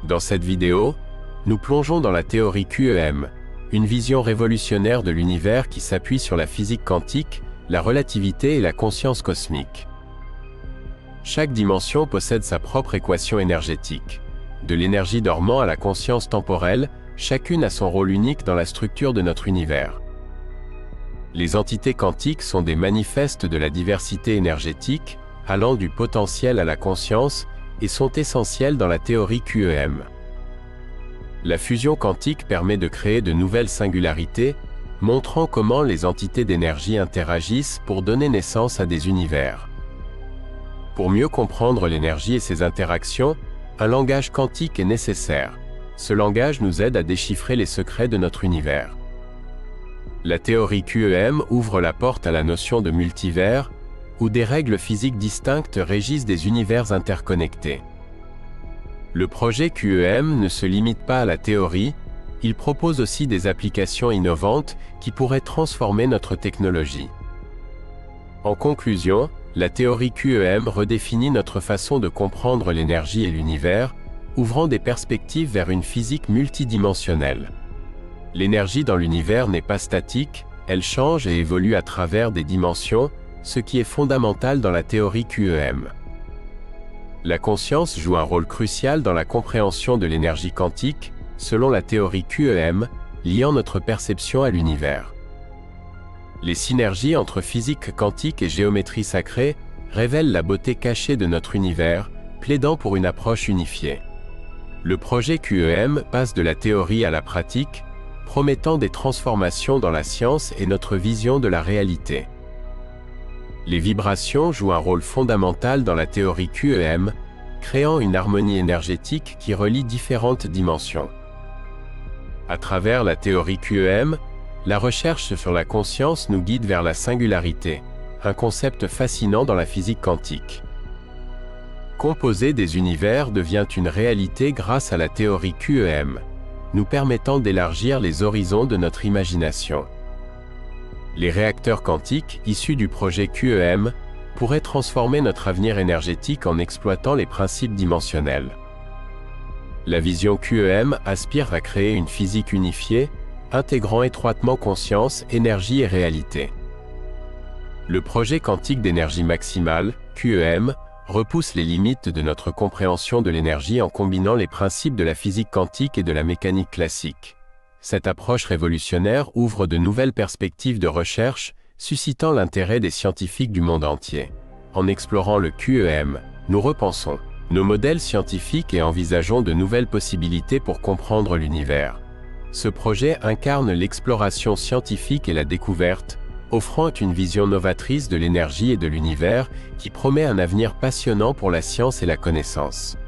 Dans cette vidéo, nous plongeons dans la théorie QEM, une vision révolutionnaire de l'univers qui s'appuie sur la physique quantique, la relativité et la conscience cosmique. Chaque dimension possède sa propre équation énergétique. De l'énergie dormant à la conscience temporelle, chacune a son rôle unique dans la structure de notre univers. Les entités quantiques sont des manifestes de la diversité énergétique, allant du potentiel à la conscience, et sont essentielles dans la théorie QEM. La fusion quantique permet de créer de nouvelles singularités, montrant comment les entités d'énergie interagissent pour donner naissance à des univers. Pour mieux comprendre l'énergie et ses interactions, un langage quantique est nécessaire. Ce langage nous aide à déchiffrer les secrets de notre univers. La théorie QEM ouvre la porte à la notion de multivers, où des règles physiques distinctes régissent des univers interconnectés. Le projet QEM ne se limite pas à la théorie, il propose aussi des applications innovantes qui pourraient transformer notre technologie. En conclusion, la théorie QEM redéfinit notre façon de comprendre l'énergie et l'univers, ouvrant des perspectives vers une physique multidimensionnelle. L'énergie dans l'univers n'est pas statique, elle change et évolue à travers des dimensions, ce qui est fondamental dans la théorie QEM. La conscience joue un rôle crucial dans la compréhension de l'énergie quantique, selon la théorie QEM, liant notre perception à l'univers. Les synergies entre physique quantique et géométrie sacrée révèlent la beauté cachée de notre univers, plaidant pour une approche unifiée. Le projet QEM passe de la théorie à la pratique, promettant des transformations dans la science et notre vision de la réalité. Les vibrations jouent un rôle fondamental dans la théorie QEM, créant une harmonie énergétique qui relie différentes dimensions. À travers la théorie QEM, la recherche sur la conscience nous guide vers la singularité, un concept fascinant dans la physique quantique. Composer des univers devient une réalité grâce à la théorie QEM, nous permettant d'élargir les horizons de notre imagination. Les réacteurs quantiques, issus du projet QEM, pourraient transformer notre avenir énergétique en exploitant les principes dimensionnels. La vision QEM aspire à créer une physique unifiée, intégrant étroitement conscience, énergie et réalité. Le projet quantique d'énergie maximale, QEM, repousse les limites de notre compréhension de l'énergie en combinant les principes de la physique quantique et de la mécanique classique. Cette approche révolutionnaire ouvre de nouvelles perspectives de recherche, suscitant l'intérêt des scientifiques du monde entier. En explorant le QEM, nous repensons nos modèles scientifiques et envisageons de nouvelles possibilités pour comprendre l'univers. Ce projet incarne l'exploration scientifique et la découverte, offrant une vision novatrice de l'énergie et de l'univers qui promet un avenir passionnant pour la science et la connaissance.